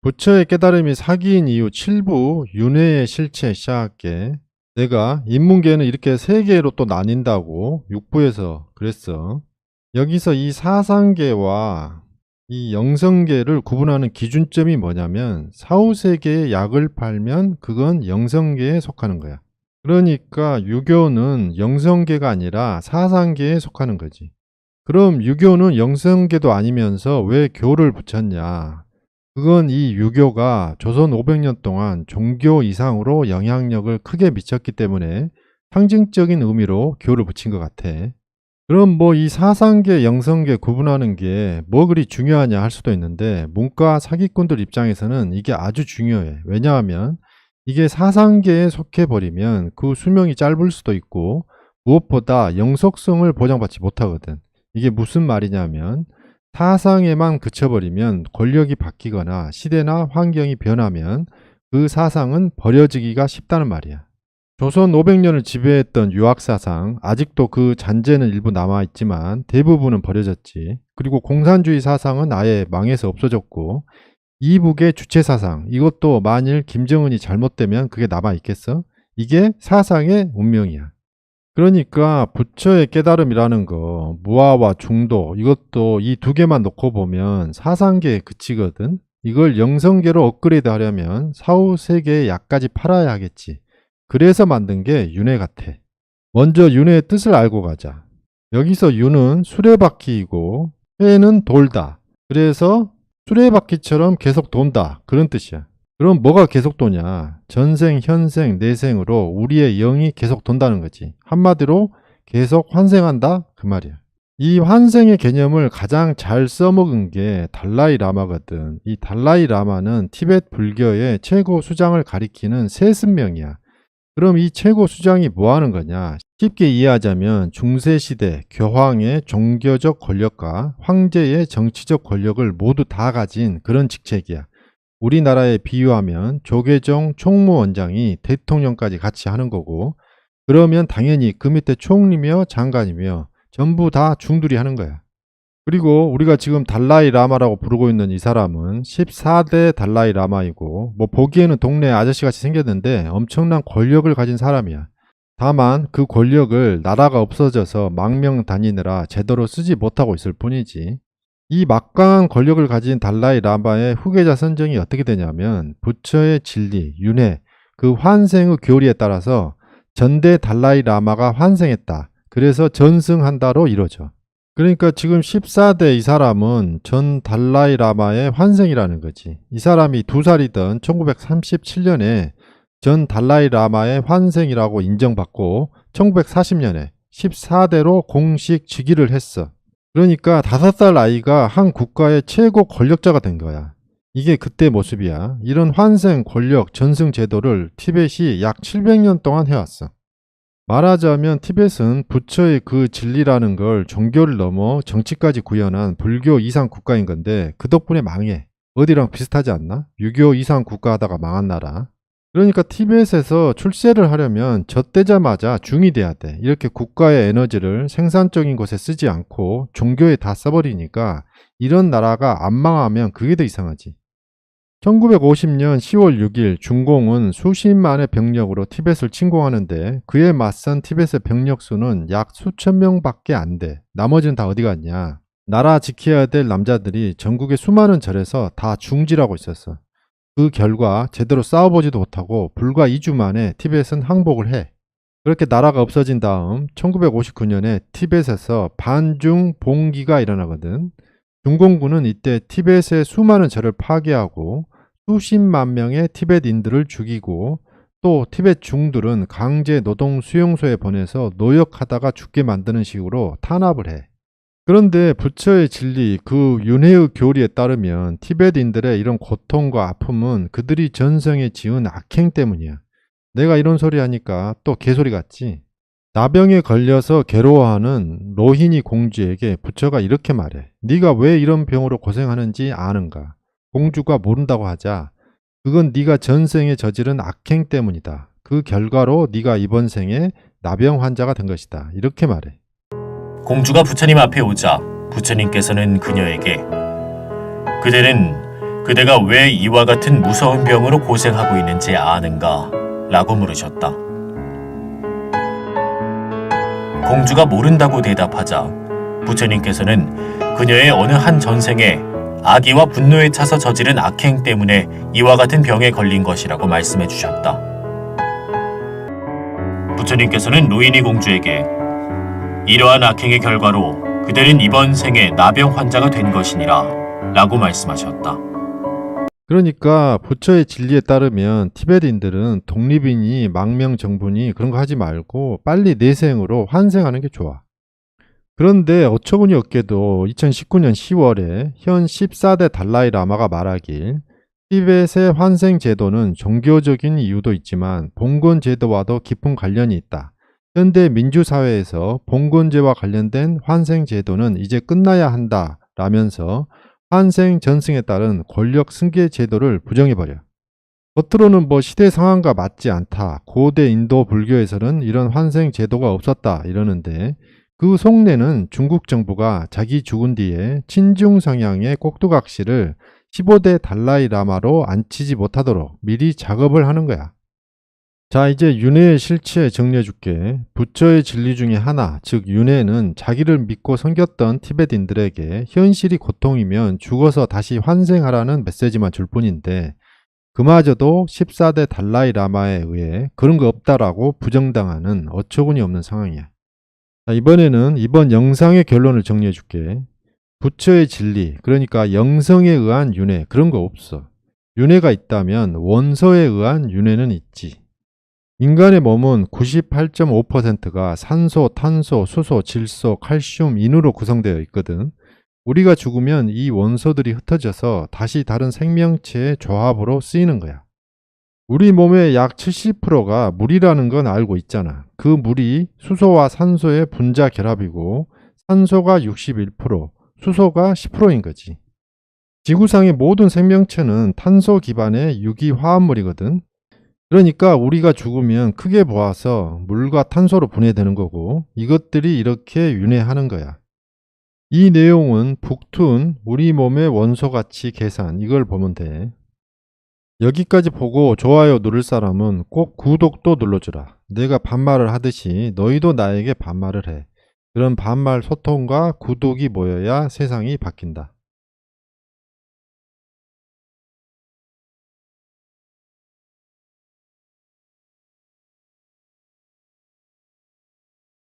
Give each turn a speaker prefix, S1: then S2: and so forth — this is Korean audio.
S1: 부처의 깨달음이 사기인 이유 7부 윤회의 실체 시작할게. 내가 인문계는 이렇게 세 개로 또 나뉜다고 6부에서 그랬어. 여기서 이 사상계와 이 영성계를 구분하는 기준점이 뭐냐면 사후세계에 약을 팔면 그건 영성계에 속하는 거야. 그러니까 유교는 영성계가 아니라 사상계에 속하는 거지. 그럼 유교는 영성계도 아니면서 왜 교를 붙였냐? 그건 이 유교가 조선 500년 동안 종교 이상으로 영향력을 크게 미쳤기 때문에 상징적인 의미로 교를 붙인 것 같아. 그럼 뭐 이 사상계, 영성계 구분하는 게 뭐 그리 중요하냐 할 수도 있는데 문과 사기꾼들 입장에서는 이게 아주 중요해. 왜냐하면 이게 사상계에 속해버리면 그 수명이 짧을 수도 있고 무엇보다 영속성을 보장받지 못하거든. 이게 무슨 말이냐면 사상에만 그쳐버리면 권력이 바뀌거나 시대나 환경이 변하면 그 사상은 버려지기가 쉽다는 말이야. 조선 500년을 지배했던 유학사상, 아직도 그 잔재는 일부 남아있지만 대부분은 버려졌지. 그리고 공산주의 사상은 아예 망해서 없어졌고, 이북의 주체사상, 이것도 만일 김정은이 잘못되면 그게 남아있겠어? 이게 사상의 운명이야. 그러니까 부처의 깨달음이라는 거, 무아와 중도, 이것도 이 두 개만 놓고 보면 사상계에 그치거든. 이걸 영성계로 업그레이드 하려면 사후 세계의 약까지 팔아야 하겠지. 그래서 만든 게 윤회 같아. 먼저 윤회의 뜻을 알고 가자. 여기서 윤은 수레바퀴이고 회는 돌다. 그래서 수레바퀴처럼 계속 돈다. 그런 뜻이야. 그럼 뭐가 계속 도냐? 전생, 현생, 내생으로 우리의 영이 계속 돈다는 거지. 한마디로 계속 환생한다? 그 말이야. 이 환생의 개념을 가장 잘 써먹은 게 달라이 라마거든. 이 달라이 라마는 티베트 불교의 최고 수장을 가리키는 세습명이야. 그럼 이 최고 수장이 뭐 하는 거냐? 쉽게 이해하자면 중세시대 교황의 종교적 권력과 황제의 정치적 권력을 모두 다 가진 그런 직책이야. 우리나라에 비유하면 조계종 총무원장이 대통령까지 같이 하는 거고, 그러면 당연히 그 밑에 총리며 장관이며 전부 다 중들이 하는 거야. 그리고 우리가 지금 달라이 라마라고 부르고 있는 이 사람은 14대 달라이 라마이고, 뭐 보기에는 동네 아저씨같이 생겼는데 엄청난 권력을 가진 사람이야. 다만 그 권력을 나라가 없어져서 망명 다니느라 제대로 쓰지 못하고 있을 뿐이지. 이 막강한 권력을 가진 달라이 라마의 후계자 선정이 어떻게 되냐면 부처의 진리, 윤회, 그 환생의 교리에 따라서 전대 달라이 라마가 환생했다. 그래서 전승한다로 이루어져. 그러니까 지금 14대 이 사람은 전 달라이 라마의 환생이라는 거지. 이 사람이 2살이던 1937년에 전 달라이 라마의 환생이라고 인정받고 1940년에 14대로 공식 즉위를 했어. 그러니까 5살 아이가 한 국가의 최고 권력자가 된 거야. 이게 그때 모습이야. 이런 환생, 권력, 전승 제도를 티벳이 약 700년 동안 해왔어. 말하자면 티벳은 부처의 그 진리라는 걸 종교를 넘어 정치까지 구현한 불교 이상 국가인 건데 그 덕분에 망해. 어디랑 비슷하지 않나? 유교 이상 국가 하다가 망한 나라. 그러니까 티벳에서 출세를 하려면 젖되자마자 중이 돼야 돼. 이렇게 국가의 에너지를 생산적인 것에 쓰지 않고 종교에 다 써버리니까 이런 나라가 안 망하면 그게 더 이상하지. 1950년 10월 6일 중공은 수십만의 병력으로 티벳을 침공하는데 그에 맞선 티벳의 병력 수는 약 수천 명밖에 안 돼. 나머지는 다 어디 갔냐? 나라 지켜야 될 남자들이 전국의 수많은 절에서 다 중지라고 있었어. 그 결과 제대로 싸워보지도 못하고 불과 2주 만에 티벳은 항복을 해. 그렇게 나라가 없어진 다음 1959년에 티벳에서 반중봉기가 일어나거든. 중공군은 이때 티벳의 수많은 절을 파괴하고 수십만 명의 티벳인들을 죽이고 또 티벳 중들은 강제 노동 수용소에 보내서 노역하다가 죽게 만드는 식으로 탄압을 해. 그런데 부처의 진리, 그 윤회의 교리에 따르면 티벳인들의 이런 고통과 아픔은 그들이 전생에 지은 악행 때문이야. 내가 이런 소리 하니까 또 개소리 같지? 나병에 걸려서 괴로워하는 로히니 공주에게 부처가 이렇게 말해. 네가 왜 이런 병으로 고생하는지 아는가? 공주가 모른다고 하자. 그건 네가 전생에 저지른 악행 때문이다. 그 결과로 네가 이번 생에 나병 환자가 된 것이다. 이렇게 말해.
S2: 공주가 부처님 앞에 오자 부처님께서는 그녀에게 그대는 그대가 왜 이와 같은 무서운 병으로 고생하고 있는지 아는가? 라고 물으셨다. 공주가 모른다고 대답하자 부처님께서는 그녀의 어느 한 전생에 악의와 분노에 차서 저지른 악행 때문에 이와 같은 병에 걸린 것이라고 말씀해 주셨다. 부처님께서는 노인이 공주에게 이러한 악행의 결과로 그대는 이번 생에 나병 환자가 된 것이니라 라고 말씀하셨다.
S1: 그러니까 부처의 진리에 따르면 티베트인들은 독립이니 망명정분이 그런 거 하지 말고 빨리 내생으로 환생하는 게 좋아. 그런데 어처구니 없게도 2019년 10월에 현 14대 달라이 라마가 말하길 티벳의 환생 제도는 종교적인 이유도 있지만 봉건 제도와도 깊은 관련이 있다. 현대 민주사회에서 봉건제와 관련된 환생 제도는 이제 끝나야 한다 라면서 환생 전승에 따른 권력 승계 제도를 부정해버려. 겉으로는 시대 상황과 맞지 않다. 고대 인도 불교에서는 이런 환생 제도가 없었다 이러는데 그 속내는 중국 정부가 자기 죽은 뒤에 친중 성향의 꼭두각시를 15대 달라이 라마로 앉히지 못하도록 미리 작업을 하는 거야. 자, 이제 윤회의 실체 정리해 줄게. 부처의 진리 중에 하나, 즉 윤회는 자기를 믿고 섬겼던 티베트인들에게 현실이 고통이면 죽어서 다시 환생하라는 메시지만 줄 뿐인데 그마저도 14대 달라이 라마에 의해 그런 거 없다라고 부정당하는 어처구니 없는 상황이야. 자, 이번에는 이번 영상의 결론을 정리해 줄게. 부처의 진리, 그러니까 영성에 의한 윤회, 그런 거 없어. 윤회가 있다면 원소에 의한 윤회는 있지. 인간의 몸은 98.5%가 산소, 탄소, 수소, 질소, 칼슘, 인으로 구성되어 있거든. 우리가 죽으면 이 원소들이 흩어져서 다시 다른 생명체의 조합으로 쓰이는 거야. 우리 몸의 약 70%가 물이라는 건 알고 있잖아. 그 물이 수소와 산소의 분자 결합이고 산소가 61%, 수소가 10%인 거지. 지구상의 모든 생명체는 탄소 기반의 유기화합물이거든. 그러니까 우리가 죽으면 크게 보아서 물과 탄소로 분해되는 거고 이것들이 이렇게 윤회하는 거야. 이 내용은 북툰 우리 몸의 원소가치 계산 이걸 보면 돼. 여기까지 보고 좋아요 누를 사람은 꼭 구독도 눌러주라. 내가 반말을 하듯이 너희도 나에게 반말을 해. 그런 반말 소통과 구독이 모여야 세상이 바뀐다.